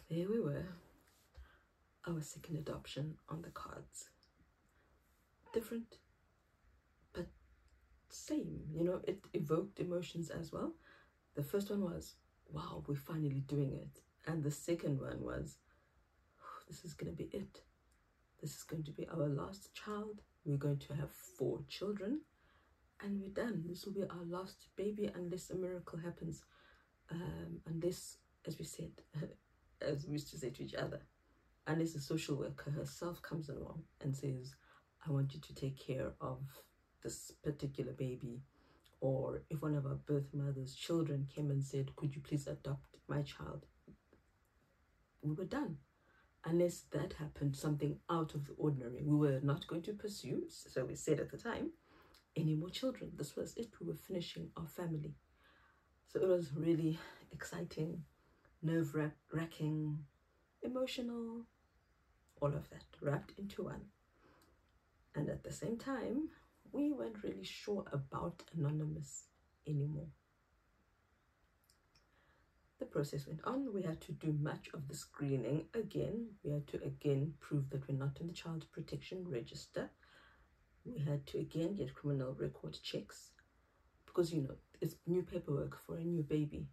there we were, our second adoption on the cards. Different, but same, you know, it evoked emotions as well. The first one was, wow, we're finally doing it. And the second one was, this is going to be it. This is going to be our last child. We're going to have 4 children and we're done. This will be our last baby unless a miracle happens. Unless, as we said, as we used to say to each other, unless a social worker herself comes along and says, I want you to take care of this particular baby. Or if one of our birth mother's children came and said, could you please adopt my child? We were done. Unless that happened, something out of the ordinary, we were not going to pursue, so we said at the time, any more children. This was it. We were finishing our family. So it was really exciting, nerve-wracking, emotional, all of that wrapped into one. And at the same time, we weren't really sure about Anonymous anymore. The process went on. We had to do much of the screening again. We had to again prove that we're not in the child protection register. We had to again get criminal record checks because, you know, it's new paperwork for a new baby.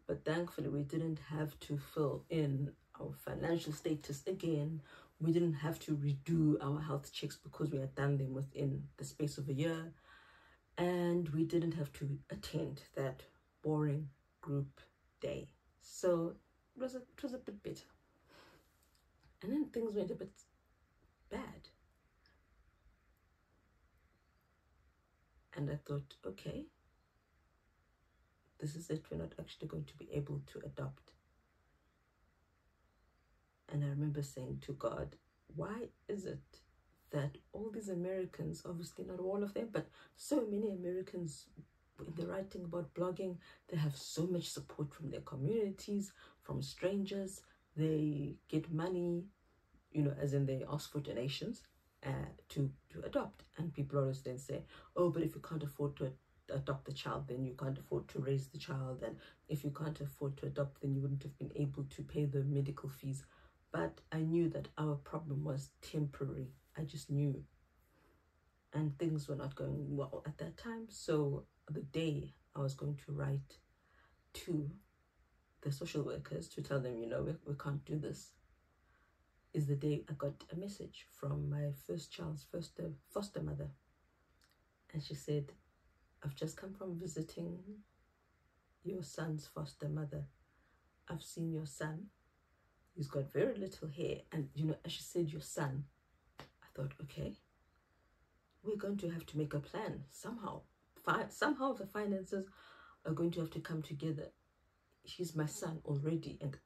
But thankfully, we didn't have to fill in our financial status again. We didn't have to redo our health checks because we had done them within the space of a year. And we didn't have to attend that boring group day. So it was a bit better. And then things went a bit bad. And I thought, okay, this is it. We're not actually going to be able to adopt. And I remember saying to God, why is it that all these Americans, obviously not all of them, but so many Americans, in the writing about blogging, they have so much support from their communities, from strangers. They get money, you know, as in they ask for donations to adopt. And people always then say, oh, but if you can't afford to adopt the child, then you can't afford to raise the child. And if you can't afford to adopt, then you wouldn't have been able to pay the medical fees. But I knew that our problem was temporary. I just knew. And things were not going well at that time. So the day I was going to write to the social workers to tell them, you know, we can't do this, is the day I got a message from my first child's foster mother. And she said, I've just come from visiting your son's foster mother. I've seen your son. He's got very little hair. And, you know, as she said, your son, I thought, okay, we're going to have to make a plan somehow. Somehow the finances are going to have to come together. He's my son already, and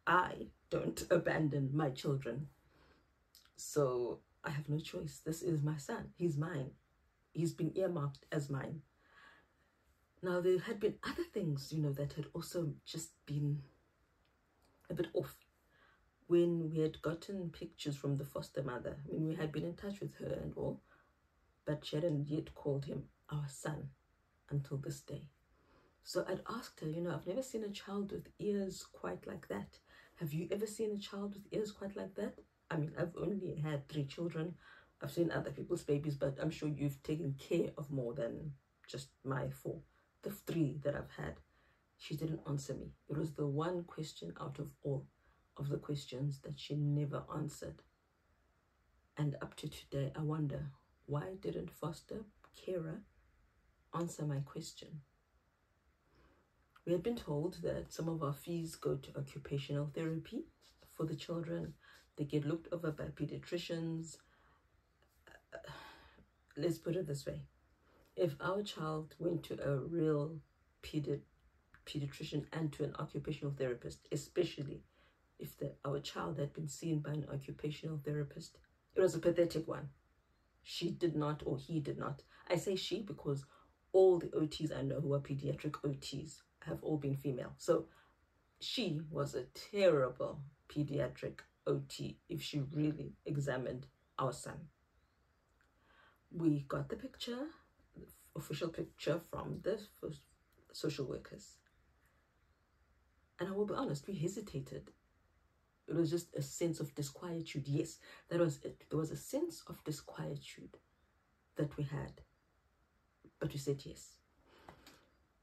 I don't abandon my children. So I have no choice. This is my son. He's mine. He's been earmarked as mine. Now, there had been other things, you know, that had also just been a bit off. When we had gotten pictures from the foster mother, I mean, we had been in touch with her and all, but she hadn't yet called him our son until this day. So I'd asked her, you know, I've never seen a child with ears quite like that. Have you ever seen a child with ears quite like that? I mean, I've only had 3 children. I've seen other people's babies, but I'm sure you've taken care of more than just my 4. The 3 that I've had. She didn't answer me. It was the one question out of all of the questions that she never answered. And up to today, I wonder, why didn't foster carer answer my question? We had been told that some of our fees go to occupational therapy for the children. They get looked over by pediatricians. Let's put it this way. If our child went to a real pediatrician and to an occupational therapist, especially if our child had been seen by an occupational therapist, it was a pathetic one. She did not, or he did not. I say she because all the OTs I know who are pediatric OTs have all been female. So she was a terrible pediatric OT if she really examined our son. We got the picture, the official picture from the social workers. And I will be honest, we hesitated. It was just a sense of disquietude. Yes, that was it. There was a sense of disquietude that we had, but we said yes.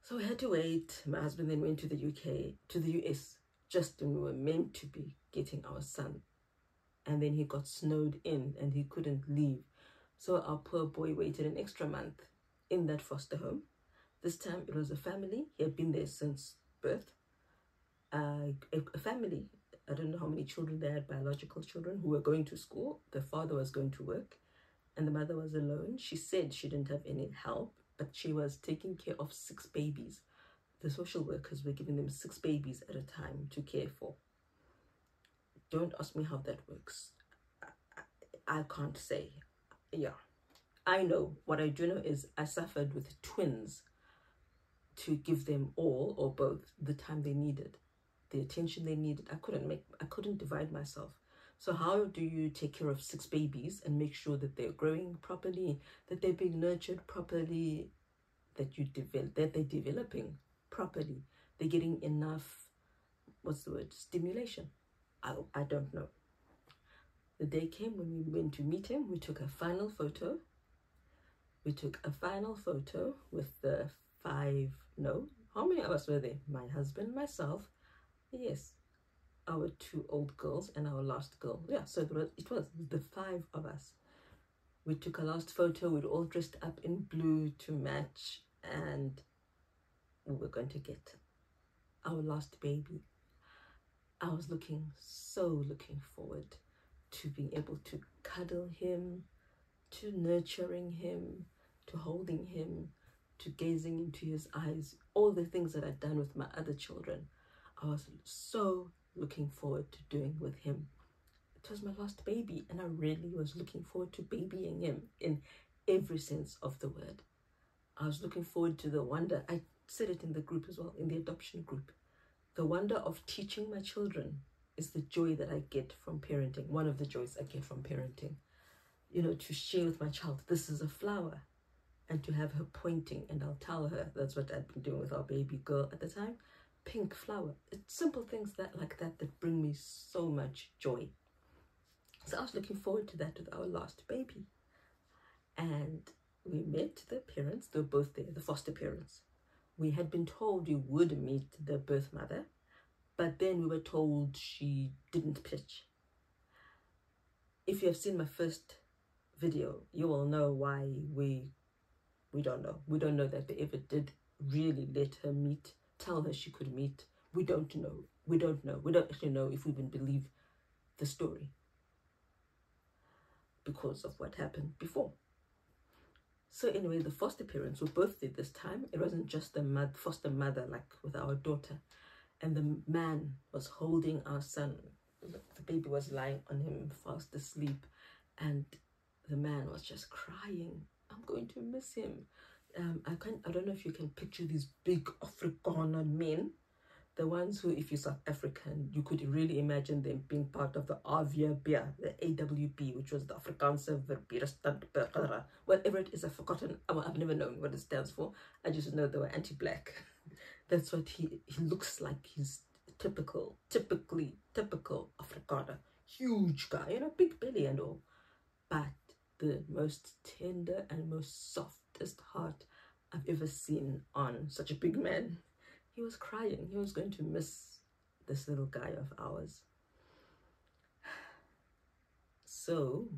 So we had to wait. My husband then went to the UK, to the US, just when we were meant to be getting our son. And then he got snowed in and he couldn't leave. So our poor boy waited an extra month in that foster home. This time it was a family. He had been there since birth. A family, I don't know how many children they had, biological children, who were going to school. The father was going to work and the mother was alone. She said she didn't have any help, but she was taking care of 6 babies. The social workers were giving them 6 babies at a time to care for. Don't ask me how that works. I can't say. Yeah, I know. What I do know is I suffered with twins to give them all or both the time they needed, the attention they needed. I couldn't divide myself. So how do you take care of 6 babies and make sure that they're growing properly, that they're being nurtured properly, that they're developing properly, they're getting enough, what's the word, stimulation? I don't know. The day came when we went to meet him. We took a final photo. With the 5, no, how many of us were there? My husband, myself, yes, our 2 old girls and our last girl. Yeah, so it was the 5 of us. We took a last photo. We'd all dressed up in blue to match, and we were going to get our last baby. I was looking forward to being able to cuddle him, to nurturing him, to holding him, to gazing into his eyes, all the things that I'd done with my other children. I was so looking forward to doing with him. It was my last baby, and I really was looking forward to babying him in every sense of the word. I was looking forward to the wonder. I said it in the group as well, in the adoption group. The wonder of teaching my children is the joy that I get from parenting. One of the joys I get from parenting. You know, to share with my child, this is a flower, and to have her pointing, and I'll tell her, that's what I'd been doing with our baby girl at the time, pink flower. It's simple things like that bring me so much joy. So I was looking forward to that with our last baby. And we met the parents. They were both there, the foster parents. We had been told we would meet the birth mother, but then we were told she didn't pitch. If you have seen my first video, you will know why we don't know. We don't know that they ever did really let her meet, tell her she could meet. We don't know. We don't know. We don't actually know if we even believe the story because of what happened before. So anyway, the foster parents were both there this time. It wasn't just the foster mother like with our daughter. And the man was holding our son. The baby was lying on him fast asleep. And the man was just crying. I'm going to miss him. I don't know if you can picture these big Afrikaner men. The ones who, if you're South African, you could really imagine them being part of the AWB, the AWB, which was the Afrikaanse Verbeerstandburger. Whatever it is, I've forgotten. I've never known what it stands for. I just know they were anti-black. That's what he looks like. He's typically typical Afrikaner. Huge guy, you know, big belly and all. But the most tender and most softest heart I've ever seen on such a big man. He was crying. He was going to miss this little guy of ours. So,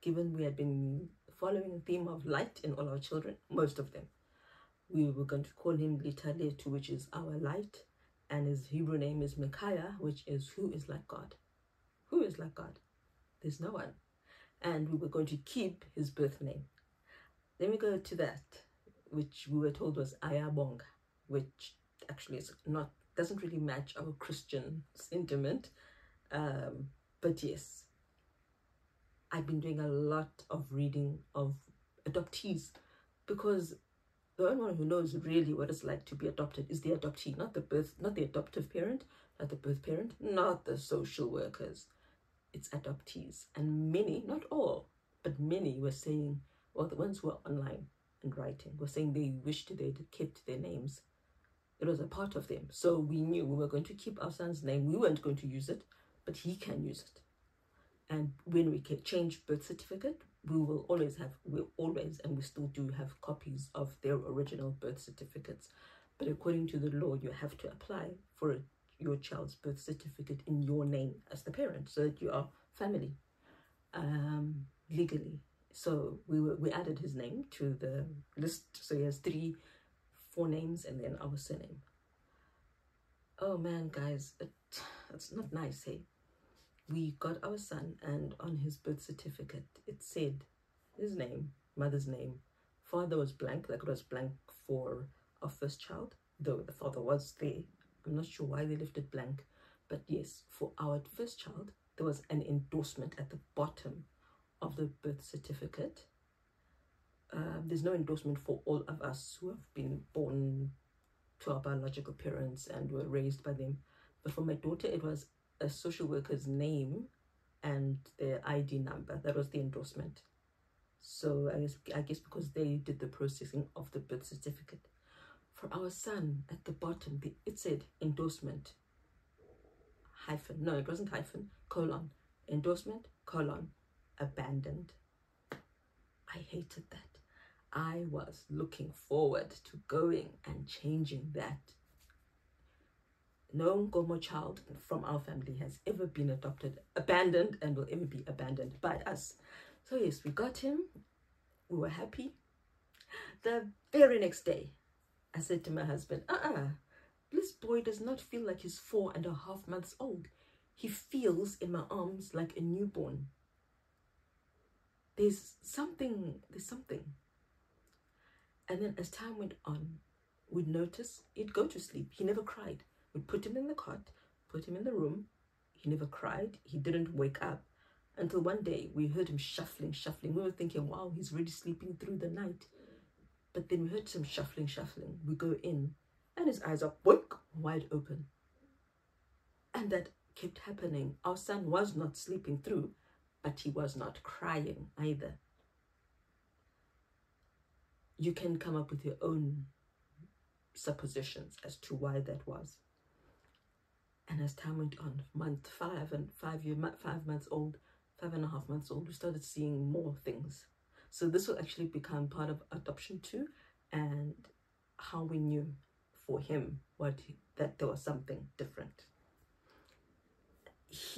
given we had been following the theme of light in all our children, most of them, we were going to call him Litaletu, which is our light, and his Hebrew name is Micaiah, which is who is like God. Who is like God? There's no one. And we were going to keep his birth name. Then we go to that, which we were told was Ayabonga, which actually doesn't really match our Christian sentiment. But yes, I've been doing a lot of reading of adoptees, because the only one who knows really what it's like to be adopted is the adoptee, not the adoptive parent, not the birth parent, not the social workers. It's adoptees. And many, not all, but many were saying, well, the ones who are online and writing were saying they wished they'd kept their names. It was a part of them. So we knew we were going to keep our son's name. We weren't going to use it, but he can use it. And when we can change birth certificate, we still do have copies of their original birth certificates. But according to the law, you have to apply for your child's birth certificate in your name as the parent, so that you are family legally. So we added his name to the list. So he has 4 names and then our surname. Oh man, guys, it's not nice, hey? We got our son, and on his birth certificate it said his name, mother's name, father was blank, like it was blank for our first child, though the father was there. I'm not sure why they left it blank, but yes, for our first child there was an endorsement at the bottom of the birth certificate. There's no endorsement for all of us who have been born to our biological parents and were raised by them, but for my daughter it was a social worker's name and their ID number. That was the endorsement. So I guess because they did the processing of the birth certificate. For our son, at the bottom it said endorsement hyphen, no, it wasn't hyphen, colon, endorsement colon abandoned. I hated that. I was looking forward to going and changing that. No Ngomo child from our family has ever been abandoned, and will ever be abandoned by us. So yes, we got him. We were happy. The very next day, I said to my husband, this boy does not feel like he's 4.5 months old. He feels in my arms like a newborn. There's something. And then as time went on, we'd notice he'd go to sleep. He never cried. We'd put him in the cot, put him in the room. He never cried. He didn't wake up until one day we heard him shuffling. We were thinking, wow, he's really sleeping through the night. But then we heard some shuffling. We go in and his eyes are wide open. And that kept happening. Our son was not sleeping through, but he was not crying either. You can come up with your own suppositions as to why that was. And as time went on, month 5 and 5 months old, 5.5 months old, we started seeing more things. So this will actually become part of adoption too, and how we knew for him that there was something different.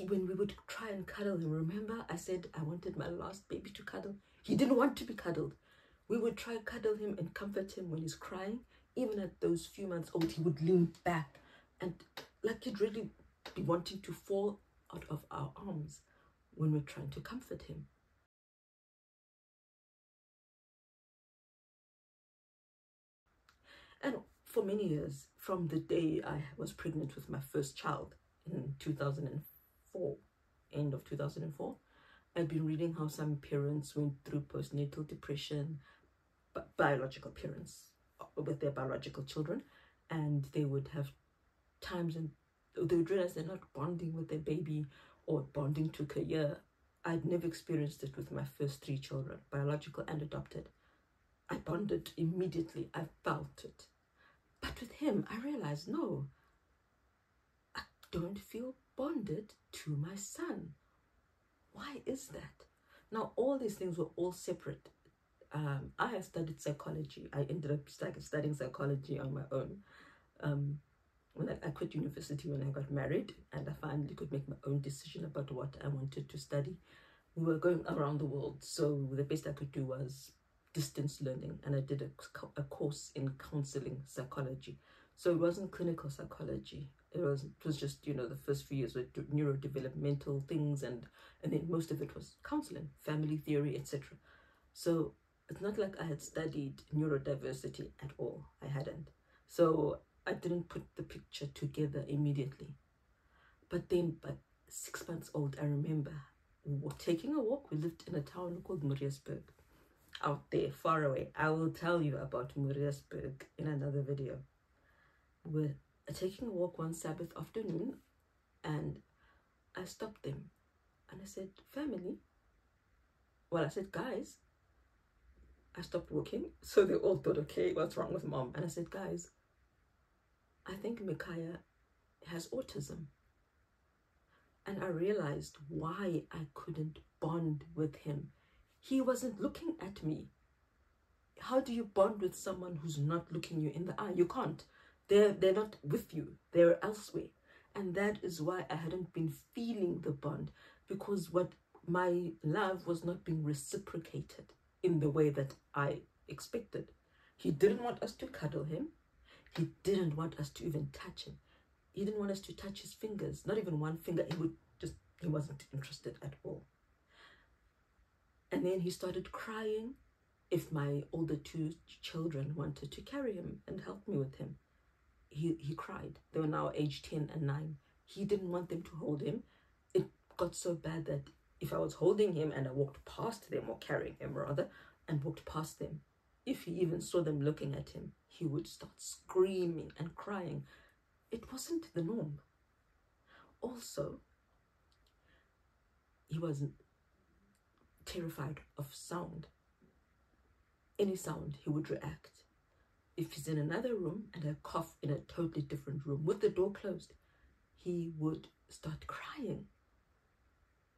When we would try and cuddle him, remember I said I wanted my last baby to cuddle? He didn't want to be cuddled. We would try to cuddle him and comfort him when he's crying. Even at those few months old, he would lean back and like he'd really be wanting to fall out of our arms when we're trying to comfort him. And for many years, from the day I was pregnant with my first child in 2004, end of 2004, I'd been reading how some parents went through postnatal depression, biological parents with their biological children, and they would have times and they would realize they're not bonding with their baby, or bonding took a year. I'd never experienced it with my first 3 children, biological and adopted. I bonded immediately. I felt it. But with him, I realized, no, I don't feel bonded to my son. Why is that? Now, all these things were all separate. I had studied psychology. I ended up studying psychology on my own. When I quit university when I got married, and I finally could make my own decision about what I wanted to study. We were going around the world, so the best I could do was distance learning, and I did a course in counseling psychology. So it wasn't clinical psychology. It was just, the first few years were neurodevelopmental things, and then most of it was counseling, family theory, etc. So it's not like I had studied neurodiversity at all. I hadn't. So I didn't put the picture together immediately. But then, by 6 months old, I remember we were taking a walk. We lived in a town called Moriasburg, out there, far away. I will tell you about Moriasburg in another video. We're taking a walk one Sabbath afternoon, and I stopped them. And I said, family. Well, I said, guys. I stopped walking, so they all thought, okay, what's wrong with mom? And I said, guys, I think Micaiah has autism. And I realized why I couldn't bond with him. He wasn't looking at me. How do you bond with someone who's not looking you in the eye? You can't. They're not with you. They're elsewhere. And that is why I hadn't been feeling the bond, because what my love was not being reciprocated in the way that I expected. He didn't want us to cuddle him. He didn't want us to even touch him. He didn't want us to touch his fingers, not even one finger. He wasn't interested at all. And then he started crying if my older two children wanted to carry him and help me with him. He cried. They were now age 10 and 9. He didn't want them to hold him. It got so bad that if I was holding him and I walked past them, or carrying him rather, and walked past them, if he even saw them looking at him, he would start screaming and crying. It wasn't the norm. Also, he wasn't terrified of sound. Any sound, he would react. If he's in another room and I cough in a totally different room with the door closed, he would start crying.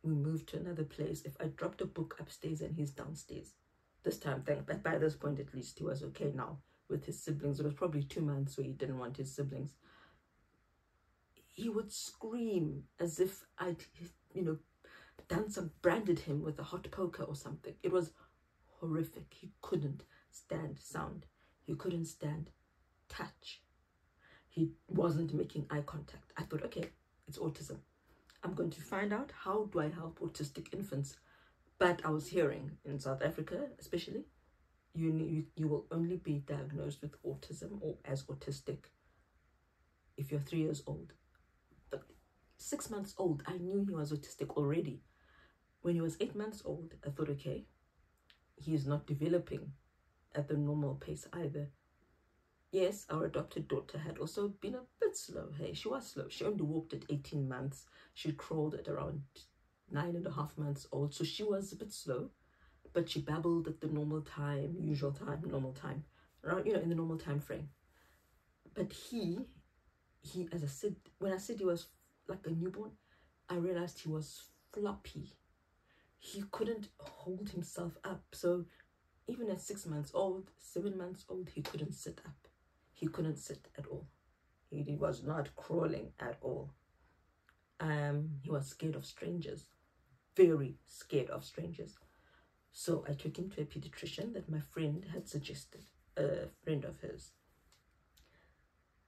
We moved to another place. If I dropped a book upstairs and he's downstairs, this time, but by this point at least, he was okay now with his siblings. It was probably 2 months where he didn't want his siblings. He would scream as if I'd, branded him with a hot poker or something. It was horrific. He couldn't stand sound. He couldn't stand touch. He wasn't making eye contact. I thought, okay, it's autism. I'm going to find out, how do I help autistic infants? But I was hearing in South Africa, especially, you will only be diagnosed with autism or as autistic if you're 3 years old. But 6 months old, I knew he was autistic already. When he was 8 months old, I thought, okay, he's not developing at the normal pace either. Yes, our adopted daughter had also been a bit slow. Hey, she was slow. She only walked at 18 months. She crawled at around 9.5 months old. So she was a bit slow, but she babbled at the normal time, usual time, normal time, around, in the normal time frame. But he, as I said, when I said he was like a newborn, I realized he was floppy. He couldn't hold himself up. So even at 6 months old, 7 months old, he couldn't sit up. He couldn't sit at all. He was not crawling at all. He was scared of strangers, very scared of strangers. So I took him to a pediatrician that my friend had suggested, a friend of hers.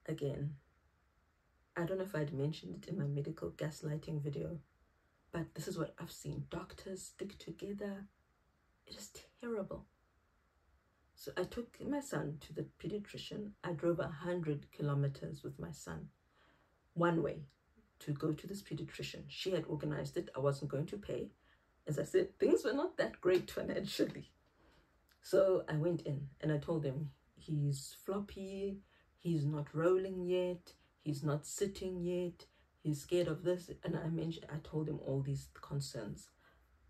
Again, I don't know if I'd mentioned it in my medical gaslighting video, but this is what I've seen. Doctors stick together. It is terrible. So I took my son to the pediatrician. I drove 100 kilometers with my son, one way, to go to this pediatrician. She had organized it. I wasn't going to pay. As I said, things were not that great financially. So I went in and I told him, he's floppy, he's not rolling yet, he's not sitting yet, he's scared of this. And I told him all these concerns.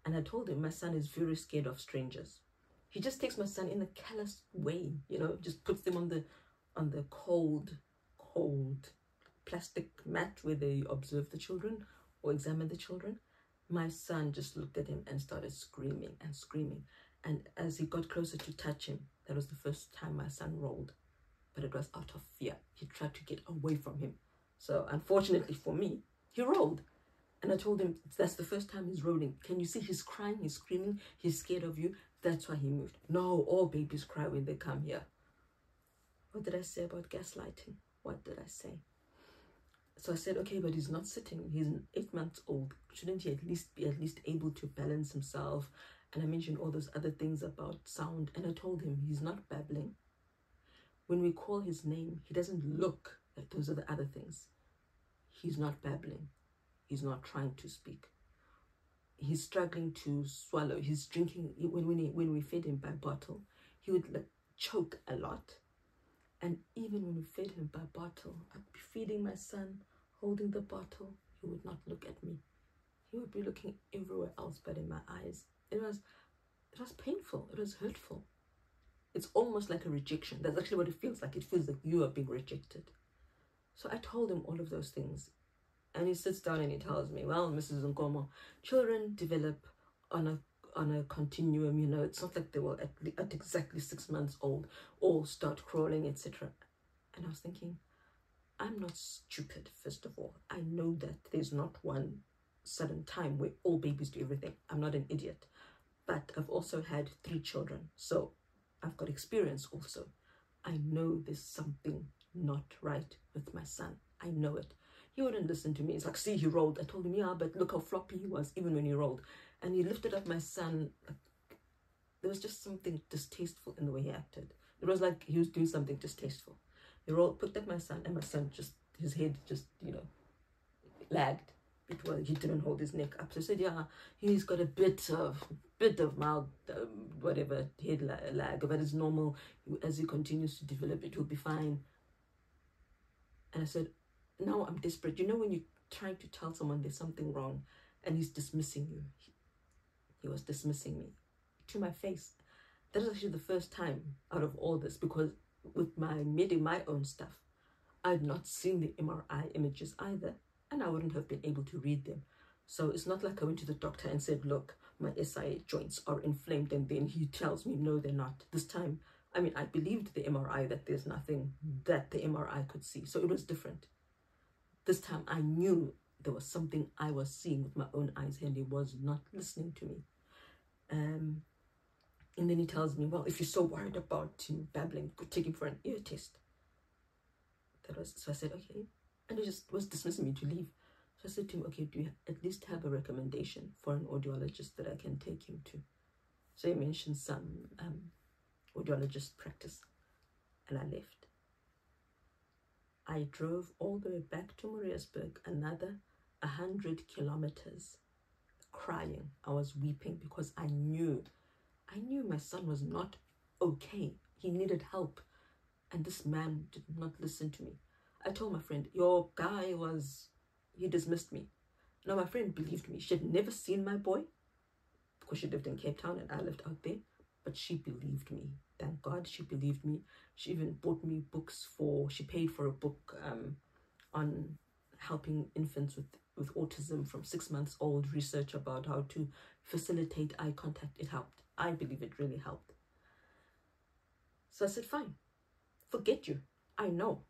And I told him my son is very scared of strangers. He just takes my son in a callous way, just puts them on the cold plastic mat where they observe the children or examine the children. My son just looked at him and started screaming and screaming. And as he got closer to touch him, that was the first time my son rolled. But it was out of fear. He tried to get away from him. So unfortunately for me, he rolled. And I told him, that's the first time he's rolling. Can you see he's crying, he's screaming, he's scared of you? That's why he moved. No, all babies cry when they come here. What did I say about gaslighting? What did I say? So I said, okay, but he's not sitting. He's 8 months old. Shouldn't he at least be able to balance himself? And I mentioned all those other things about sound. And I told him he's not babbling. When we call his name, he doesn't look. Like those are the other things. He's not babbling. He's not trying to speak. He's struggling to swallow. He's drinking. When we fed him by bottle, he would choke a lot. And even when we fed him by bottle, I'd be feeding my son, holding the bottle. He would not look at me. He would be looking everywhere else but in my eyes. It was painful. It was hurtful. It's almost like a rejection. That's actually what it feels like. It feels like you are being rejected. So I told him all of those things. And he sits down and he tells me, well, Mrs. Nkomo, children develop on a continuum, you know. It's not like they will at exactly 6 months old all start crawling, etc. And I was thinking, I'm not stupid, first of all. I know that there's not one sudden time where all babies do everything. I'm not an idiot. But I've also had 3 children, so I've got experience also. I know there's something not right with my son. I know it. He wouldn't listen to me. It's like, see, he rolled. I told him, yeah, but look how floppy he was, even when he rolled. And he lifted up my son. Like, there was just something distasteful in the way he acted. It was like he was doing something distasteful. He rolled, picked up my son, and my son just, his head just, you know, lagged. He didn't hold his neck up. So I said, yeah, he's got a bit of mild, whatever, head lag, but it's normal. As he continues to develop, it will be fine. And I said, now I'm desperate. You know when you're trying to tell someone there's something wrong and he's dismissing you? He was dismissing me to my face. That was actually the first time out of all this, because with my own stuff, I'd not seen the MRI images either, and I wouldn't have been able to read them. So it's not like I went to the doctor and said, look, my SIA joints are inflamed, and then he tells me, no, they're not. This time, I mean, I believed the MRI that there's nothing that the MRI could see. So it was different. This time I knew there was something I was seeing with my own eyes, and he was not listening to me. And then he tells me, well, if you're so worried about him babbling, go take him for an ear test. So I said, okay. And he just was dismissing me to leave. So I said to him, okay, do you at least have a recommendation for an audiologist that I can take him to? So he mentioned some audiologist practice, and I left. I drove all the way back to Maritzburg, another 100 kilometers, crying. I was weeping because I knew my son was not okay. He needed help. And this man did not listen to me. I told my friend, your guy he dismissed me. Now my friend believed me. She had never seen my boy because she lived in Cape Town and I lived out there. But she believed me. Thank God she believed me. She even bought me books she paid for a book on helping infants with autism from 6 months old, research about how to facilitate eye contact. It helped. I believe it really helped. So I said, fine, forget you. I know.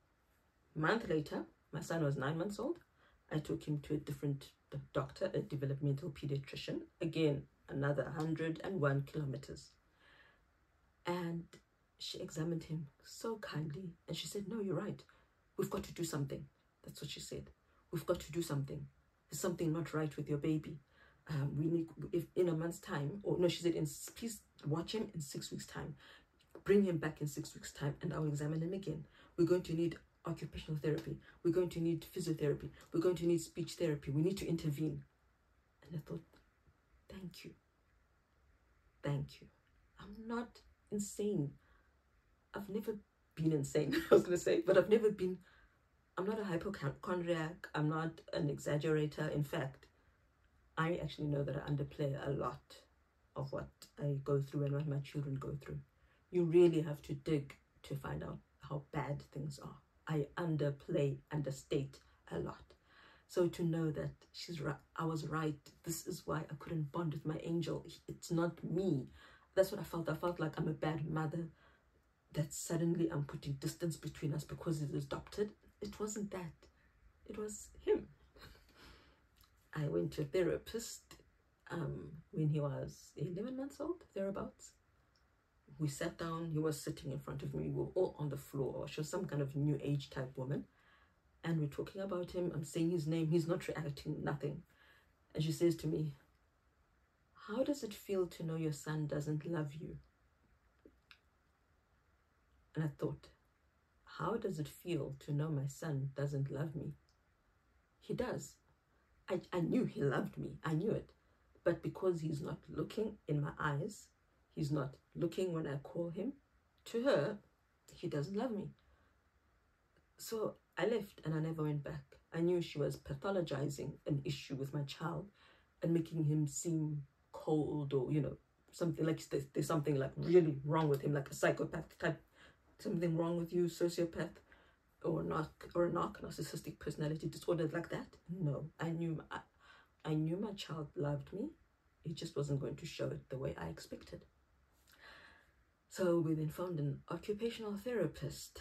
A month later, my son was 9 months old. I took him to a different doctor, a developmental pediatrician. Again, another 101 kilometers. And she examined him so kindly. And she said, no, you're right. We've got to do something. That's what she said. We've got to do something. There's something not right with your baby. We need, if in a month's time, or no, she said, please watch him in 6 weeks' time. Bring him back in 6 weeks' time and I'll examine him again. We're going to need occupational therapy. We're going to need physiotherapy. We're going to need speech therapy. We need to intervene. And I thought, thank you. Thank you. I'm not insane. I've never been insane, I was going to say, but I'm not a hypochondriac. I'm not an exaggerator. In fact, I actually know that I underplay a lot of what I go through and what my children go through. You really have to dig to find out how bad things are. I understate a lot. So to know that she's right, I was right. This is why I couldn't bond with my angel. It's not me. That's what I felt. I felt like I'm a bad mother, that suddenly I'm putting distance between us because he's adopted. It wasn't that. It was him. I went to a therapist when he was 11 months old, thereabouts. We sat down. He was sitting in front of me. We were all on the floor. She was some kind of new age type woman. And we're talking about him. I'm saying his name. He's not reacting, nothing. And she says to me, how does it feel to know your son doesn't love you? And I thought, how does it feel to know my son doesn't love me? He does. I knew he loved me. I knew it. But because he's not looking in my eyes, he's not looking when I call him, to her, he doesn't love me. So I left and I never went back. I knew she was pathologizing an issue with my child and making him seem cold, or, you know, something like there's something like really wrong with him, like a psychopath type, something wrong with you, sociopath. or narcissistic personality disorder like that. No, I knew my child loved me. He just wasn't going to show it the way I expected. So we then found an occupational therapist.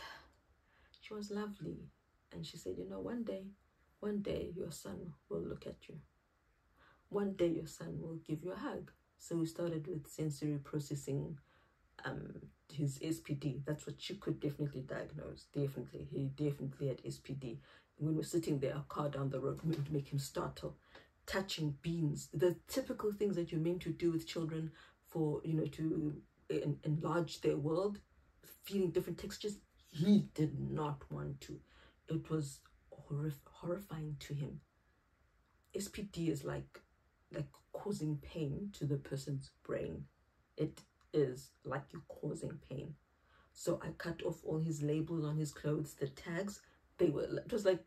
She was lovely, and she said, you know, one day your son will look at you. One day your son will give you a hug. So we started with sensory processing, his SPD. That's what she could definitely diagnose. Definitely. He definitely had SPD. When we're sitting there, a car down the road, we would make him startle. Touching beans, the typical things that you're meant to do with children for, you know, to enlarge their world, feeling different textures. He did not want to. It was horrifying to him. SPD is like causing pain to the person's brain. It is like you're causing pain. So I cut off all his labels on his clothes, the tags. It was like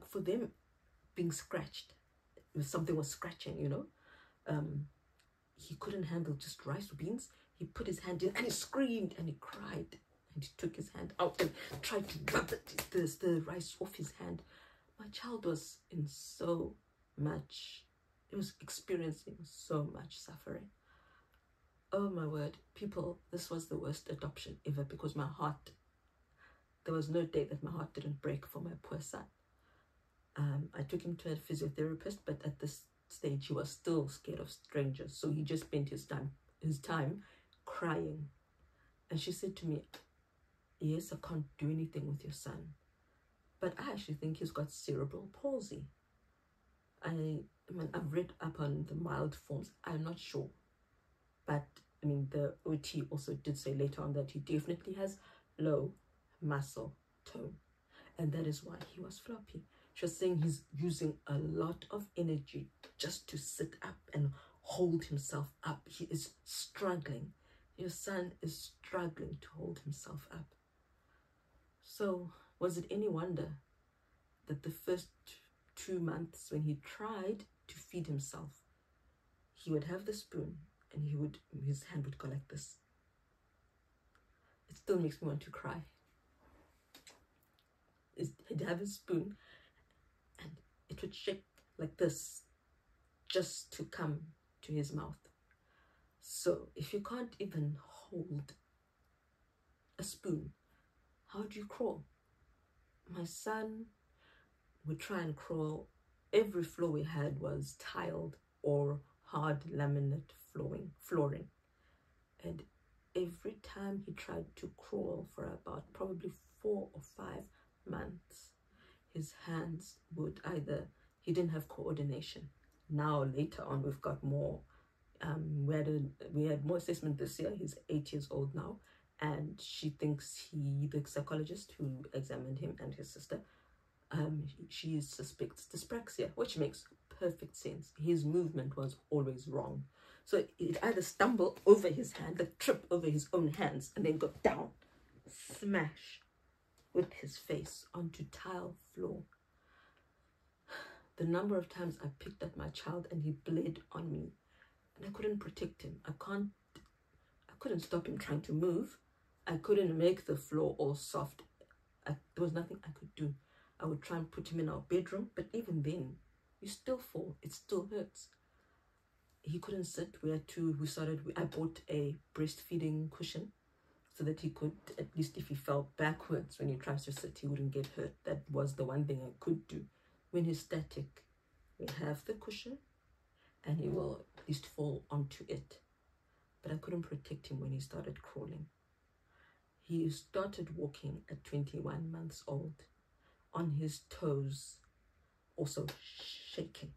for them being scratched. If something was scratching, you know. He couldn't handle just rice or beans. He put his hand in and he screamed and he cried. And he took his hand out and tried to rub the rice off his hand. My child was in so much, he was experiencing so much suffering. Oh my word, people, this was the worst adoption ever, because my heart, there was no day that my heart didn't break for my poor son. I took him to a physiotherapist, but at this stage he was still scared of strangers, so he just spent his time crying. And she said to me, yes, I can't do anything with your son, but I actually think he's got cerebral palsy. I mean, I've read up on the mild forms. I'm not sure, but I mean, the OT also did say later on that he definitely has low muscle tone, and that is why he was floppy. She was saying he's using a lot of energy just to sit up and hold himself up. He is struggling. Your son is struggling to hold himself up. So was it any wonder that the first 2 months when he tried to feed himself, he would have the spoon and his hand would go like this. It still makes me want to cry. He'd have his spoon and it would shake like this just to come to his mouth. So if you can't even hold a spoon, how do you crawl? My son would try and crawl. Every floor we had was tiled or hard laminate flooring. And every time he tried to crawl for about probably 4 or 5 months, his hands would he didn't have coordination. Now later on we've got more, we had more assessment this year. He's 8 years old now, and she thinks the psychologist who examined him and his sister, she suspects dyspraxia, which makes perfect sense. His movement was always wrong. So he'd either stumble over his hand, like trip over his own hands, and then go down, smash with his face onto tile floor. The number of times I picked up my child and he bled on me, and I couldn't protect him. I couldn't stop him trying to move. I couldn't make the floor all soft. There was nothing I could do. I would try and put him in our bedroom, but even then, you still fall. It still hurts. He couldn't sit. I bought a breastfeeding cushion so that he could, at least if he fell backwards when he tries to sit, he wouldn't get hurt. That was the one thing I could do. When he's static, we have the cushion and he will at least fall onto it. But I couldn't protect him when he started crawling. He started walking at 21 months old, on his toes, also shaking.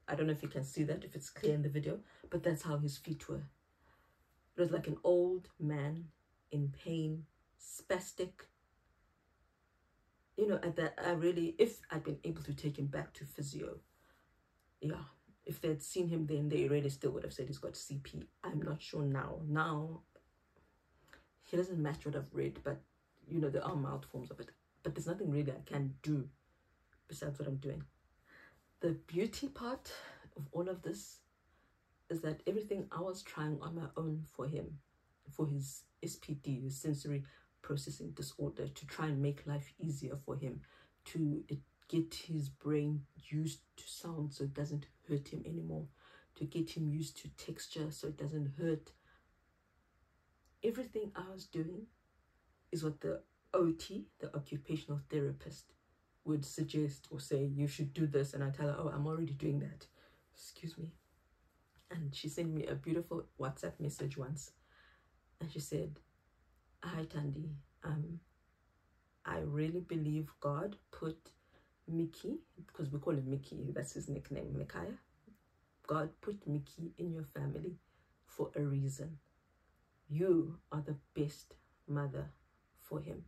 I don't know if you can see that, if it's clear in the video, but that's how his feet were. It was like an old man in pain, spastic. You know, at that, if I'd been able to take him back to physio, yeah, if they'd seen him then, they really still would have said he's got CP. I'm not sure now. Now, he doesn't match what I've read, but, you know, there are mild forms of it. But there's nothing really I can do besides what I'm doing. The beauty part of all of this is that everything I was trying on my own for him, for his SPD, his sensory processing disorder, to try and make life easier for him, to get his brain used to sound so it doesn't hurt him anymore, to get him used to texture so it doesn't hurt. Everything I was doing is what the OT, the occupational therapist, would suggest or say, you should do this. And I tell her, oh, I'm already doing that. Excuse me. And she sent me a beautiful WhatsApp message once. And she said, hi, Tandy. I really believe God put Mickey, because we call him Mickey, that's his nickname, Micaiah. God put Mickey in your family for a reason. You are the best mother for him.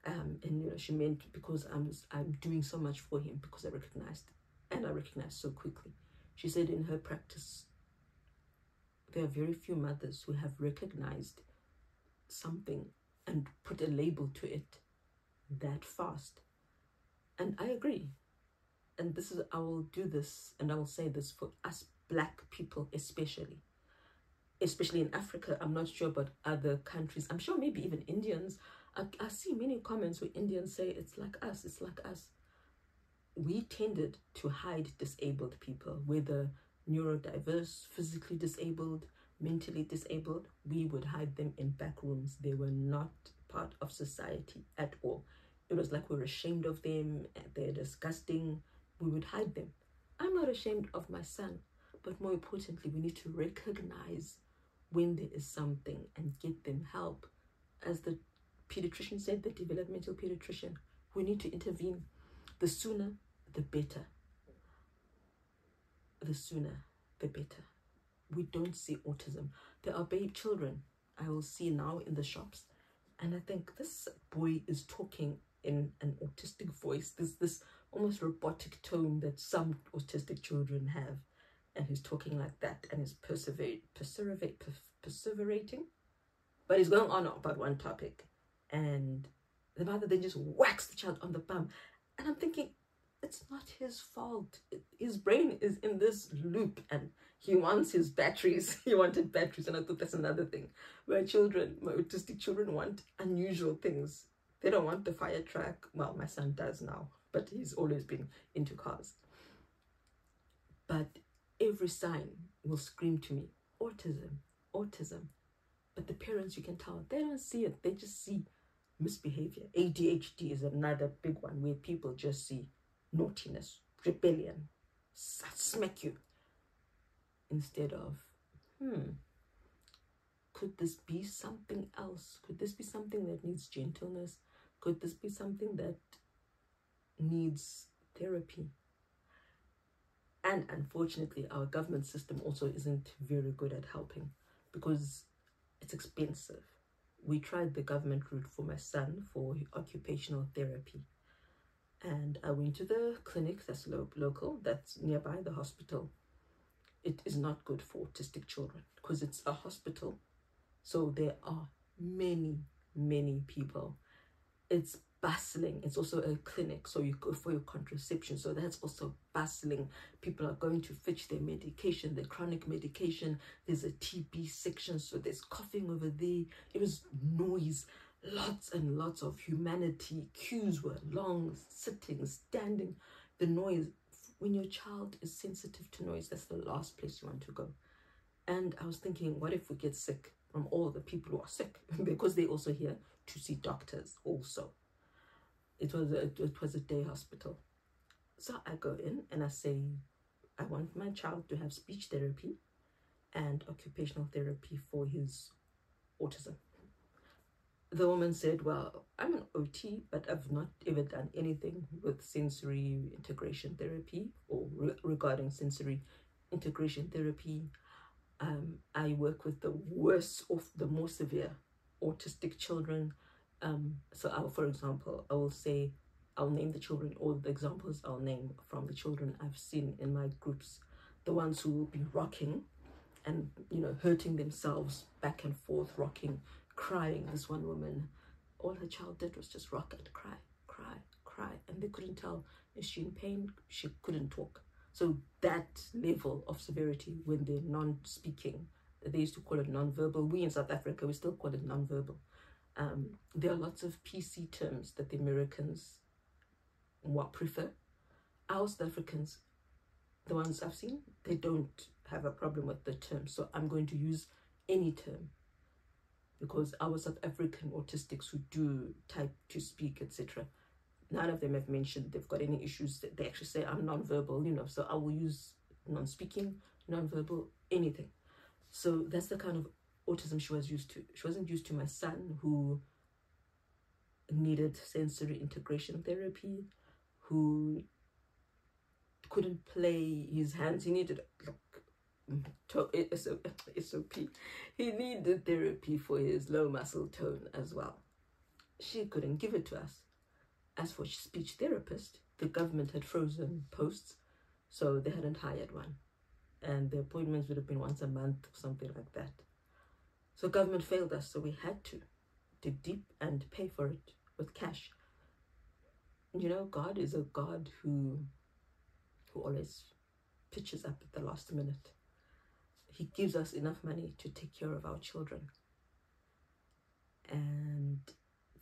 And she meant because I'm doing so much for him, because I recognized so quickly. She said in her practice, there are very few mothers who have recognized something and put a label to it that fast. And I agree. And I will do this, and I will say this for us Black people especially in Africa. I'm not sure about other countries. I'm sure maybe even Indians. I see many comments where Indians say it's like us. We tended to hide disabled people, whether neurodiverse, physically disabled, mentally disabled. We would hide them in back rooms. They were not part of society at all. It was like we were ashamed of them. They're disgusting. We would hide them. I'm not ashamed of my son, but more importantly, we need to recognize when there is something and get them help. As the pediatrician said, the developmental pediatrician, we need to intervene. The sooner, the better. The sooner, the better. We don't see autism. There are baby children I will see now in the shops, and I think this boy is talking in an autistic voice. There's this almost robotic tone that some autistic children have, and he's talking like that, and he's perseverating, but he's going on about one topic, and the mother then just whacks the child on the bum, and I'm thinking, it's not his fault. His brain is in this loop, and he wants his batteries. He wanted batteries, and I thought that's another thing where my autistic children want unusual things. They don't want the fire truck. Well, my son does now, but he's always been into cars. But every sign will scream to me, autism, autism. But the parents, you can tell, they don't see it. They just see misbehavior. ADHD is another big one where people just see naughtiness, rebellion, smack you, instead of, could this be something else? Could this be something that needs gentleness? Could this be something that needs therapy? And unfortunately, our government system also isn't very good at helping, because it's expensive. We tried the government route for my son for occupational therapy. And I went to the clinic that's local, that's nearby the hospital. It is not good for autistic children because it's a hospital. So there are many, many people. It's bustling. It's also a clinic, so you go for your contraception. So that's also bustling. People are going to fetch their medication, their chronic medication. There's a TB section, so there's coughing over there. It was noise. Lots and lots of humanity. Queues were long, sitting, standing. The noise. When your child is sensitive to noise, that's the last place you want to go. And I was thinking, what if we get sick from all the people who are sick? Because they're also here to see doctors also. It was a day hospital. So I go in and I say, I want my child to have speech therapy and occupational therapy for his autism. The woman said, well, I'm an OT, but I've not ever done anything with sensory integration therapy or regarding sensory integration therapy. I work with the worst of the more severe autistic children. For example, I'll name the children, or the examples I'll name from the children I've seen in my groups. The ones who will be rocking and, hurting themselves back and forth, rocking, crying. This one woman, all her child did was just rock and cry, cry, cry. And they couldn't tell, is she in pain? She couldn't talk. So that level of severity when they're non-speaking, they used to call it non-verbal. We in South Africa, we still call it non-verbal. There are lots of PC terms that the Americans prefer. Our South Africans, the ones I've seen, they don't have a problem with the term. So I'm going to use any term, because our South African autistics who do type to speak, etc., none of them have mentioned they've got any issues. They actually say I'm non-verbal, so I will use non-speaking, non-verbal, anything. So that's the kind of autism she was used to. She wasn't used to my son, who needed sensory integration therapy, who couldn't play his hands. He needed SOP. He needed therapy for his low muscle tone as well. She couldn't give it to us. As for speech therapist, the government had frozen posts, so they hadn't hired one, and the appointments would have been once a month or something like that. So government failed us, so we had to dig deep and pay for it with cash. God is a God who always pitches up at the last minute. He gives us enough money to take care of our children. And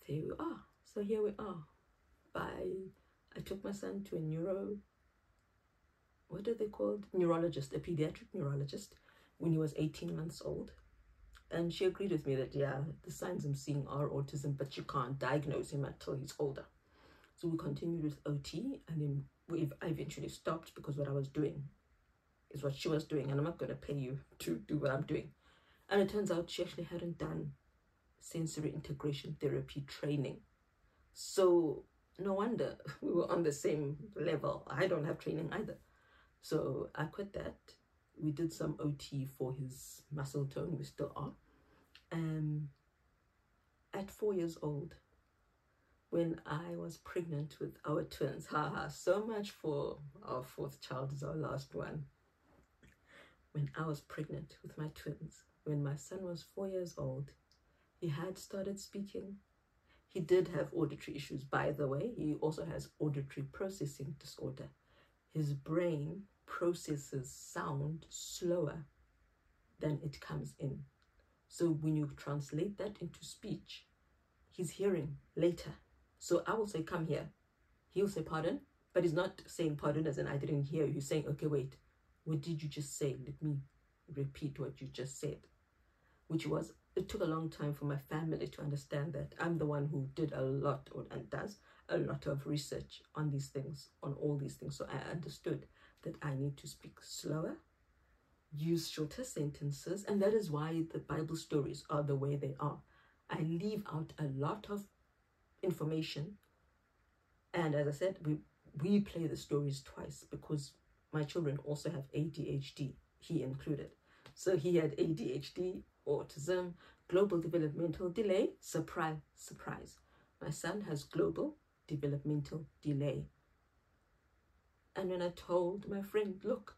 there we are. So here we are. I took my son to a neurologist, a pediatric neurologist, when he was 18 months old. And she agreed with me that, yeah, the signs I'm seeing are autism, but you can't diagnose him until he's older. So we continued with OT, and then I eventually stopped, because what I was doing is what she was doing, and I'm not going to pay you to do what I'm doing. And it turns out she actually hadn't done sensory integration therapy training. So no wonder we were on the same level. I don't have training either. So I quit that. We did some OT for his muscle tone. We still are. At 4 years old, when I was pregnant with our twins, so much for our fourth child is our last one. When I was pregnant with my twins, when my son was 4 years old, he had started speaking. He did have auditory issues, by the way. He also has auditory processing disorder. His brain processes sound slower than it comes in. So when you translate that into speech, he's hearing later. So I will say, come here. He'll say, pardon, but he's not saying pardon as in I didn't hear you. He's saying, okay, wait, what did you just say? Let me repeat what you just said. It took a long time for my family to understand that I'm the one who did and does a lot of research on these things, on all these things. So I understood that I need to speak slower, use shorter sentences, and that is why the Bible stories are the way they are. I leave out a lot of information, and as I said, we play the stories twice, because my children also have ADHD, he included. So he had ADHD, autism, global developmental delay, surprise. My son has global developmental delay. And when I told my friend, look,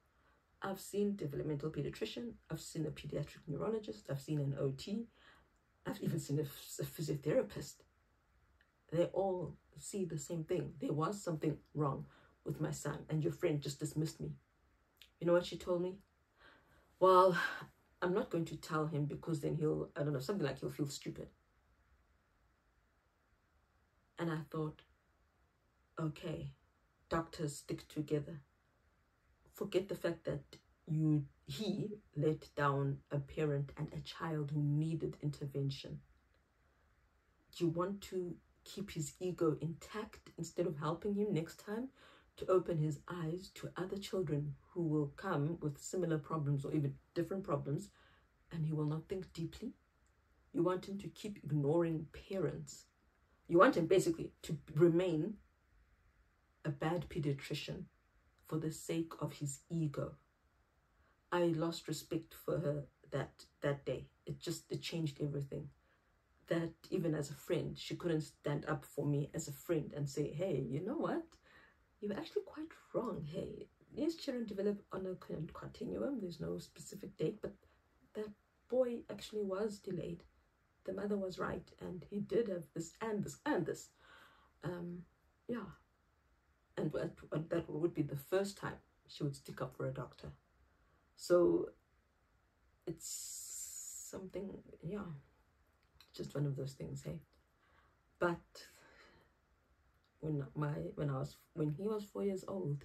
I've seen developmental pediatrician, I've seen a pediatric neurologist, I've seen an OT, I've even seen a physiotherapist. They all see the same thing. There was something wrong with my son, and your friend just dismissed me. You know what she told me? Well, I'm not going to tell him, because then he'll feel stupid. And I thought, okay, doctors stick together. Forget the fact that he let down a parent and a child who needed intervention. You want to keep his ego intact instead of helping him next time to open his eyes to other children who will come with similar problems or even different problems, and he will not think deeply. You want him to keep ignoring parents. You want him basically to remain a bad pediatrician for the sake of his ego. I lost respect for her that day. It changed everything. That even as a friend, she couldn't stand up for me as a friend and say, hey, you know what? You're actually quite wrong. Hey, yes, children develop on a continuum. There's no specific date, but that boy actually was delayed. The mother was right, and he did have this and this and this. Yeah. And that would be the first time she would stick up for a doctor. So it's something, yeah, just one of those things, hey. But when he was 4 years old,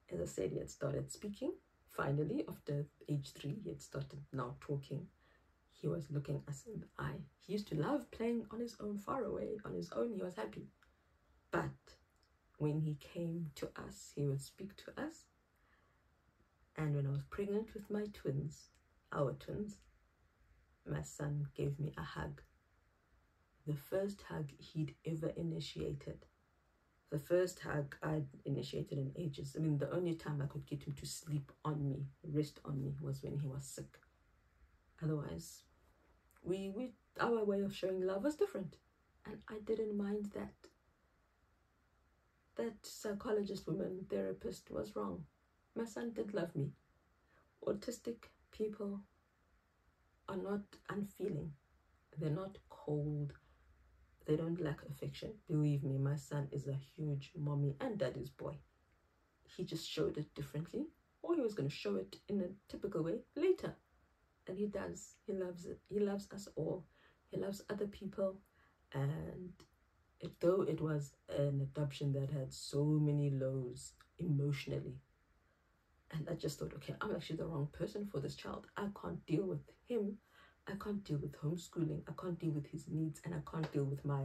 as I said, he had started speaking. Finally, after age 3, he had started now talking. He was looking us in the eye. He used to love playing on his own, far away, on his own. He was happy. But when he came to us, he would speak to us. And when I was pregnant with my twins, our twins, my son gave me a hug. The first hug he'd ever initiated. The first hug I'd initiated in ages. I mean, the only time I could get him to sleep on me, rest on me, was when he was sick. Otherwise, our way of showing love was different. And I didn't mind that. That psychologist, woman, therapist was wrong. My son did love me. Autistic people are not unfeeling. They're not cold. They don't lack affection. Believe me, my son is a huge mommy and daddy's boy. He just showed it differently, or he was going to show it in a typical way later. And he does. He loves it. He loves us all. He loves other people. And though it was an adoption that had so many lows emotionally, and I just thought, okay, I'm actually the wrong person for this child. I can't deal with him. I can't deal with homeschooling. I can't deal with his needs. And I can't deal with my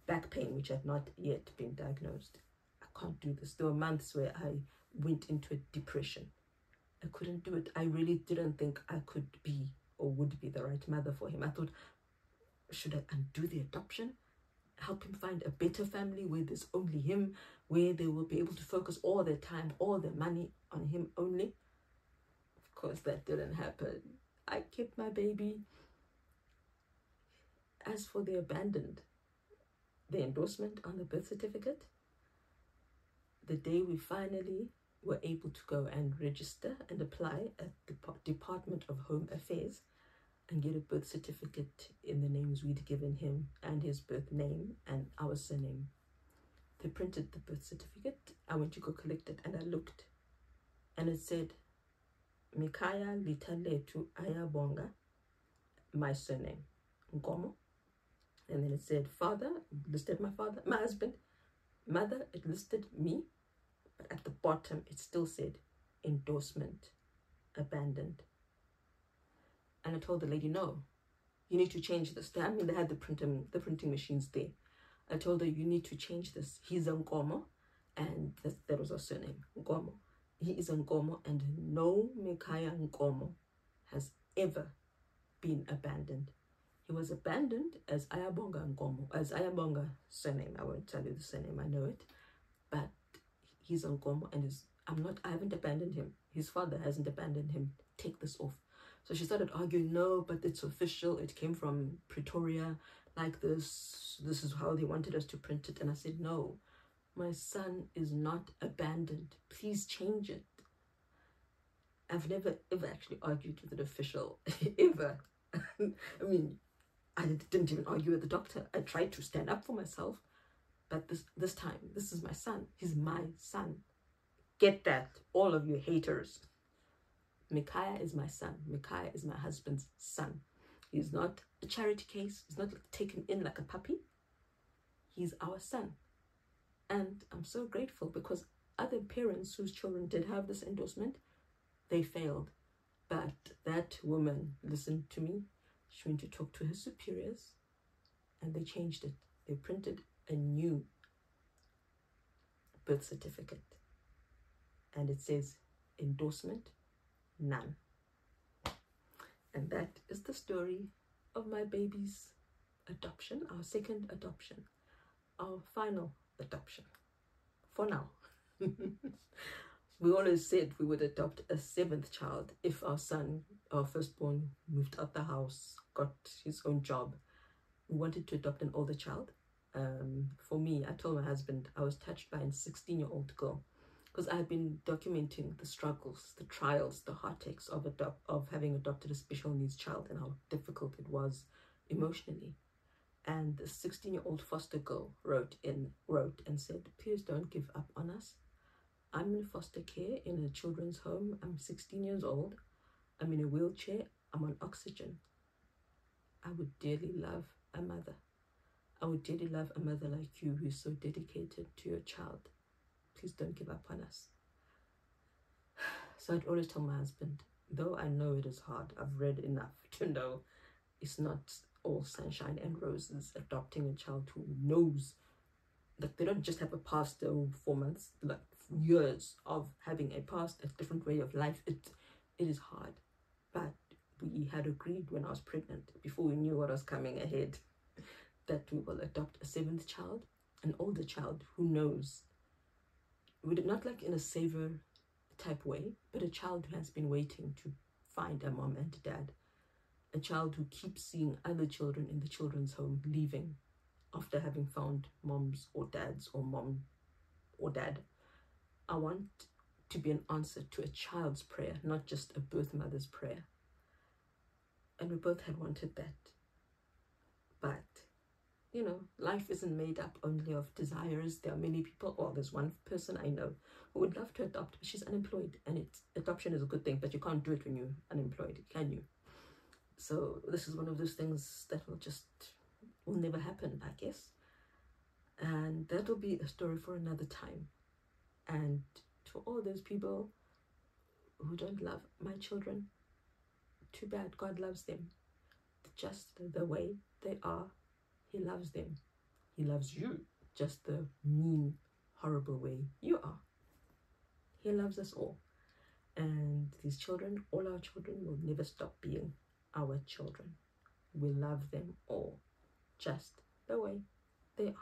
back pain, which had not yet been diagnosed. I can't do this. There were months where I went into a depression. I couldn't do it. I really didn't think I could be or would be the right mother for him. I thought, should I undo the adoption? Help him find a better family where there's only him, where they will be able to focus all their time, all their money on him only. Of course, that didn't happen. I kept my baby. As for the abandoned, the endorsement on the birth certificate, the day we finally were able to go and register and apply at the Department of Home Affairs and get a birth certificate in the names we'd given him and his birth name and our surname. They printed the birth certificate. I went to go collect it and I looked and it said, Mikaya Litaletu Ayabonga, my surname, Nkomo. And then it said father, it listed my father, my husband. Mother, it listed me. But at the bottom, it still said endorsement, abandoned. And I told the lady, no, you need to change this. I mean, they had the printing machines there. I told her, you need to change this. He's Nkomo, and that was our surname, Nkomo. He is Nkomo, and no Mikaya Nkomo has ever been abandoned. He was abandoned as Ayabonga Nkomo, as Ayabonga surname. I won't tell you the surname, I know it. But he's Nkomo, and I haven't abandoned him. His father hasn't abandoned him. Take this off. So she started arguing, no, but it's official. It came from Pretoria like this. This is how they wanted us to print it. And I said, no, my son is not abandoned. Please change it. I've never, ever actually argued with an official, ever. I mean, I didn't even argue with the doctor. I tried to stand up for myself. But this time, this is my son. He's my son. Get that, all of you haters. Mikaya is my son. Mikaya is my husband's son. He's not a charity case. He's not taken in like a puppy. He's our son. And I'm so grateful because other parents whose children did have this endorsement, they failed. But that woman listened to me. She went to talk to her superiors and they changed it. They printed a new birth certificate. And it says endorsement, none. And that is the story of my baby's adoption, our second adoption, our final adoption, for now. We always said we would adopt a 7th child if our son, our firstborn, moved out the house, got his own job. We wanted to adopt an older child. For me, I told my husband I was touched by a 16-year-old girl because I had been documenting the struggles, the trials, the heartaches of having adopted a special needs child and how difficult it was emotionally. And the 16-year-old foster girl wrote and said, please don't give up on us. I'm in foster care in a children's home. I'm 16 years old. I'm in a wheelchair. I'm on oxygen. I would dearly love a mother. I would dearly love a mother like you who is so dedicated to your child. Please don't give up on us. So I'd always tell my husband, though I know it is hard, I've read enough to know it's not all sunshine and roses. Adopting a child who knows that they don't just have a past 4 months, like years of having a past, a different way of life. It is hard. But we had agreed when I was pregnant, before we knew what was coming ahead, that we will adopt a 7th child, an older child who knows. We did not like in a savior type way, but a child who has been waiting to find a mom and dad. A child who keeps seeing other children in the children's home leaving after having found moms or dads, or mom or dad. I want to be an answer to a child's prayer, not just a birth mother's prayer. And we both had wanted that. But, you know, life isn't made up only of desires. There are many people, or there's one person I know who would love to adopt, but she's unemployed. And adoption is a good thing, but you can't do it when you're unemployed, can you? So this is one of those things that will never happen, I guess. And that will be a story for another time. And to all those people who don't love my children, too bad. God loves them just the way they are. He loves them. He loves you just the mean, horrible way you are. He loves us all. And these children, all our children, will never stop being our children. We love them all just the way they are.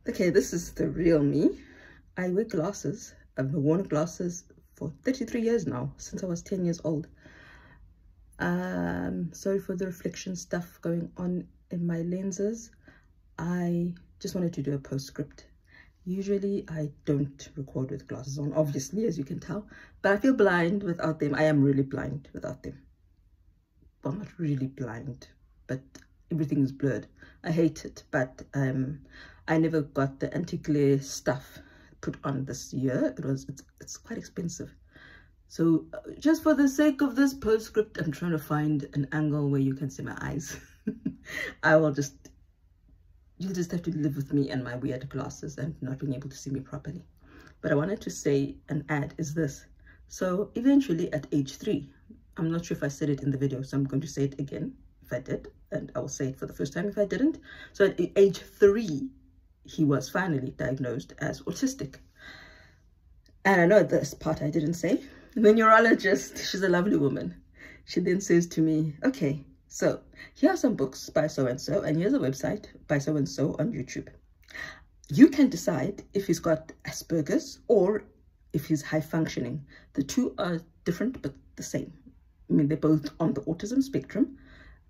Okay, this is the real me. I wear glasses. I've worn glasses for 33 years now, since I was 10 years old. Sorry for the reflection stuff going on in my lenses. I just wanted to do a postscript. Usually I don't record with glasses on, obviously, as you can tell, but I feel blind without them. I am really blind without them. Well, not really blind, but everything is blurred. I hate it, but I never got the anti-glare stuff put on this year. It's quite expensive. So just for the sake of this postscript, I'm trying to find an angle where you can see my eyes. You'll just have to live with me and my weird glasses and not being able to see me properly. But I wanted to say an ad is this. So eventually at age 3, I'm not sure if I said it in the video, so I'm going to say it again if I did, and I will say it for the first time if I didn't. So at age 3, he was finally diagnosed as autistic. And I know this part I didn't say. The neurologist, she's a lovely woman. She then says to me, okay, so here are some books by so-and-so, and here's a website by so-and-so on YouTube. You can decide if he's got Asperger's or if he's high functioning. The two are different, but the same. I mean, they're both on the autism spectrum.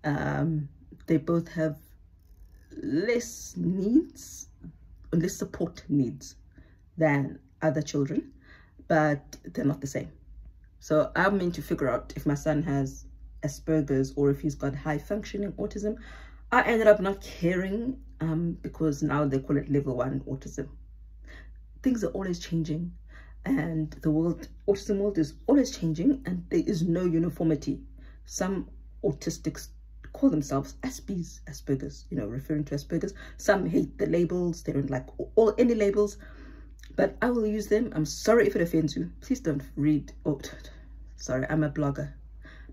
They both have less needs, less support needs than other children, but they're not the same. So I'm meant to figure out if my son has Asperger's or if he's got high functioning autism. I ended up not caring because now they call it level 1 autism. Things are always changing, and the autism world is always changing, and there is no uniformity. Some autistics call themselves Asperger's, you know, referring to Asperger's. Some hate the labels. They don't like any labels, but I will use them. I'm sorry if it offends you. Please don't read. Oh, sorry, I'm a blogger.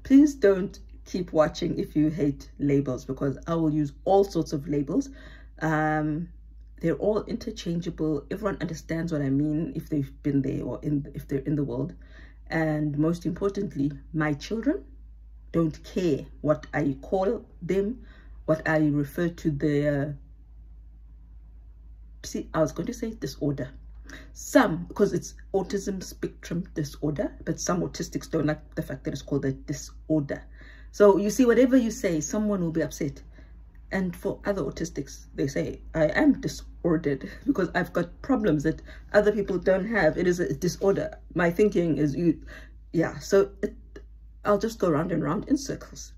Please don't keep watching if you hate labels, because I will use all sorts of labels. They're all interchangeable. Everyone understands what I mean if they've been there or if they're in the world. And most importantly, my children don't care what I call them, what I refer to their see, I was going to say disorder. Some, because it's autism spectrum disorder, but some autistics don't like the fact that it's called a disorder. So you see, whatever you say, someone will be upset. And for other autistics, they say, I am disordered because I've got problems that other people don't have. It is a disorder. My thinking is, yeah, so I'll just go round and round in circles.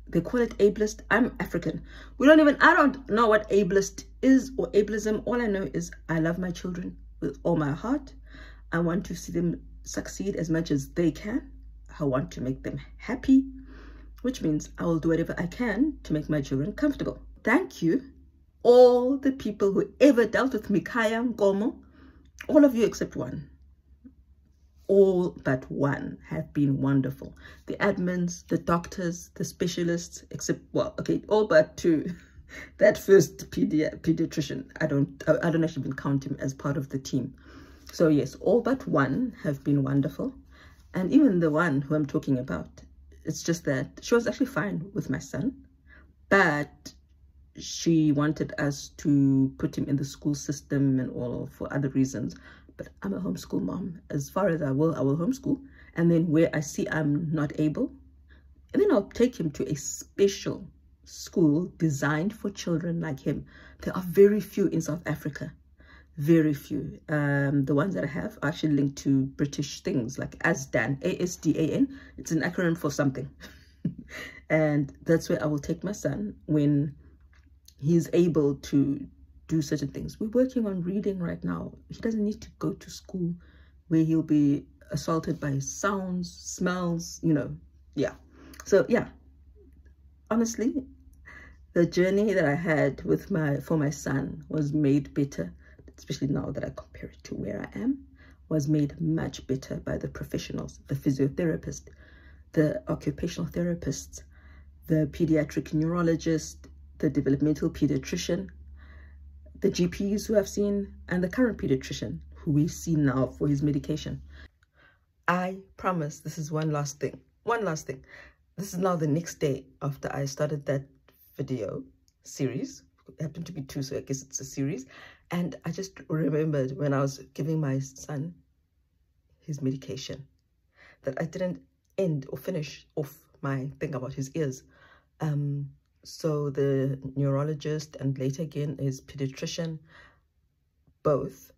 They call it ableist. I'm African. I don't know what ableist is or ableism. All I know is I love my children with all my heart. I want to see them succeed as much as they can. I want to make them happy, which means I will do whatever I can to make my children comfortable. Thank you, all the people who ever dealt with me, Kaya, Ngomo, all of you except one. All but one have been wonderful. The admins, the doctors, the specialists, except, well, okay, all but two. That first pediatrician, I don't actually even count him as part of the team. So yes, all but one have been wonderful. And even the one who I'm talking about, it's just that she was actually fine with my son, but she wanted us to put him in the school system and all for other reasons. But I'm a homeschool mom. As far as I will homeschool. And then where I see I'm not able, and then I'll take him to a special school designed for children like him. There are very few in South Africa. Very few. The ones that I have are actually linked to British things like ASDAN, ASDAN. It's an acronym for something. And that's where I will take my son when he's able to do certain things. We're working on reading right now. He doesn't need to go to school where he'll be assaulted by sounds, smells, you know. Yeah. So yeah, honestly, the journey that I had with for my son was made better, especially now that I compare it to where I am, was made much better by the professionals, the physiotherapist, the occupational therapists, the pediatric neurologist, the developmental pediatrician, the GPs who I've seen, and the current pediatrician who we see now for his medication. I promise this is one last thing. One last thing. This is now the next day after I started that video series. It happened to be 2, so I guess it's a series. And I just remembered when I was giving my son his medication that I didn't end or finish off my thing about his ears. So the neurologist and later again his pediatrician both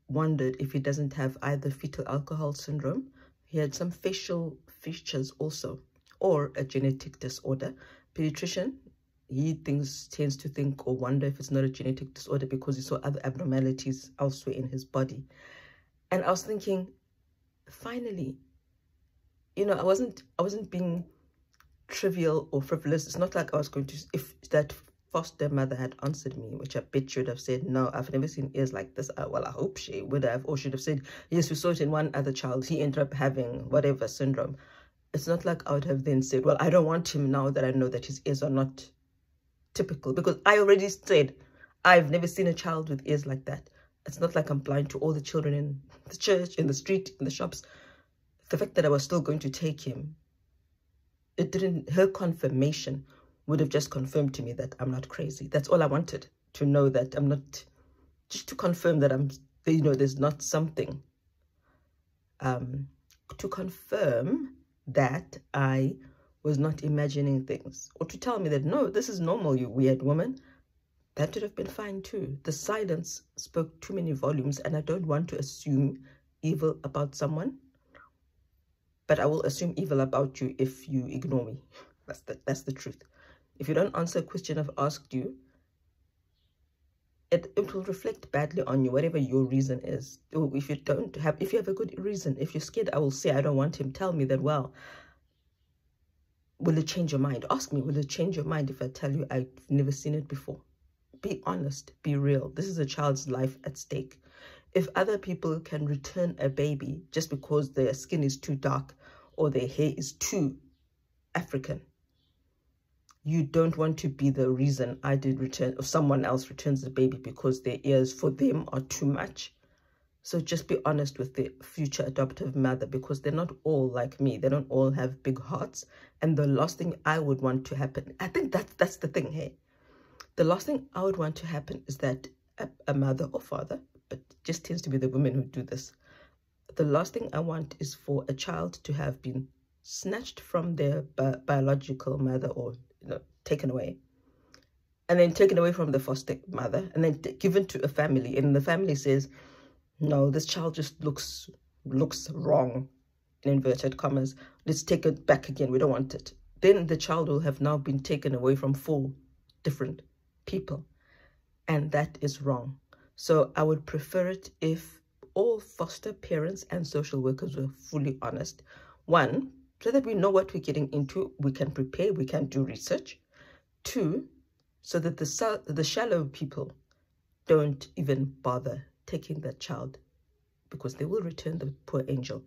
wondered if he doesn't have either fetal alcohol syndrome. He had some facial features also, or a genetic disorder. Pediatrician, he tends to think or wonder if it's not a genetic disorder because he saw other abnormalities elsewhere in his body. And I was thinking, finally, you know, I wasn't being trivial or frivolous. It's not like I was going to, if that foster mother had answered me, which I bet she would have said, no, I've never seen ears like this. Well, I hope she would have, or should have said, yes, we saw it in one other child. He ended up having whatever syndrome. It's not like I would have then said, well, I don't want him now that I know that his ears are not typical, because I already said I've never seen a child with ears like that. It's not like I'm blind to all the children in the church, in the street, in the shops. The fact that I was still going to take him, her confirmation would have just confirmed to me that I'm not crazy. That's all I wanted, to know that I'm not, just to confirm that there's not something, to confirm that I was not imagining things, or to tell me that, no, this is normal, you weird woman. That would have been fine too. The silence spoke too many volumes, and I don't want to assume evil about someone, but I will assume evil about you if you ignore me. That's the truth. If you don't answer a question I've asked you, it will reflect badly on you, whatever your reason is. Or if you have a good reason, if you're scared, I will say, I don't want him. Tell me that, well, will it change your mind? Ask me, will it change your mind if I tell you I've never seen it before? Be honest, be real. This is a child's life at stake. If other people can return a baby just because their skin is too dark or their hair is too African, you don't want to be the reason I did return, or someone else returns the baby because their ears for them are too much. So just be honest with the future adoptive mother, because they're not all like me. They don't all have big hearts. And the last thing I would want to happen, I think that's the thing here. The last thing I would want to happen is that a mother or father, but it just tends to be the women who do this. The last thing I want is for a child to have been snatched from their biological mother, or taken away, and then taken away from the foster mother, and then given to a family, and the family says, no, this child just looks wrong, in inverted commas, let's take it back again, we don't want it. Then the child will have now been taken away from 4 different people, and that is wrong. So I would prefer it if all foster parents and social workers were fully honest. 1, so that we know what we're getting into, we can prepare, we can do research. 2, so that the shallow people don't even bother taking that child, because they will return the poor angel.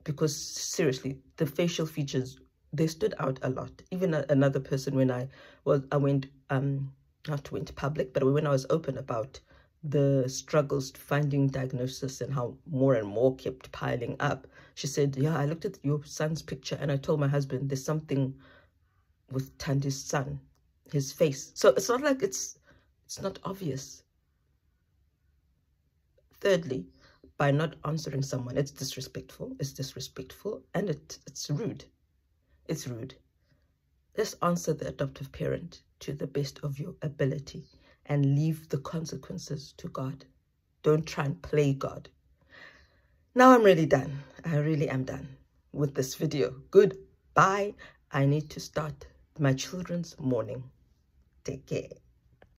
Because seriously, the facial features, they stood out a lot. Even another person, when I went, not went public, but when I was open about the struggles finding diagnosis and how more and more kept piling up, she said, yeah, I looked at your son's picture and I told my husband there's something with Tandi's son, his face. So it's not like it's not obvious. Thirdly, by not answering someone, it's disrespectful, and it's rude. It's rude. Just answer the adoptive parent to the best of your ability and leave the consequences to God. Don't try and play God. Now I'm really done. I really am done with this video. Goodbye. I need to start my children's morning. Take care.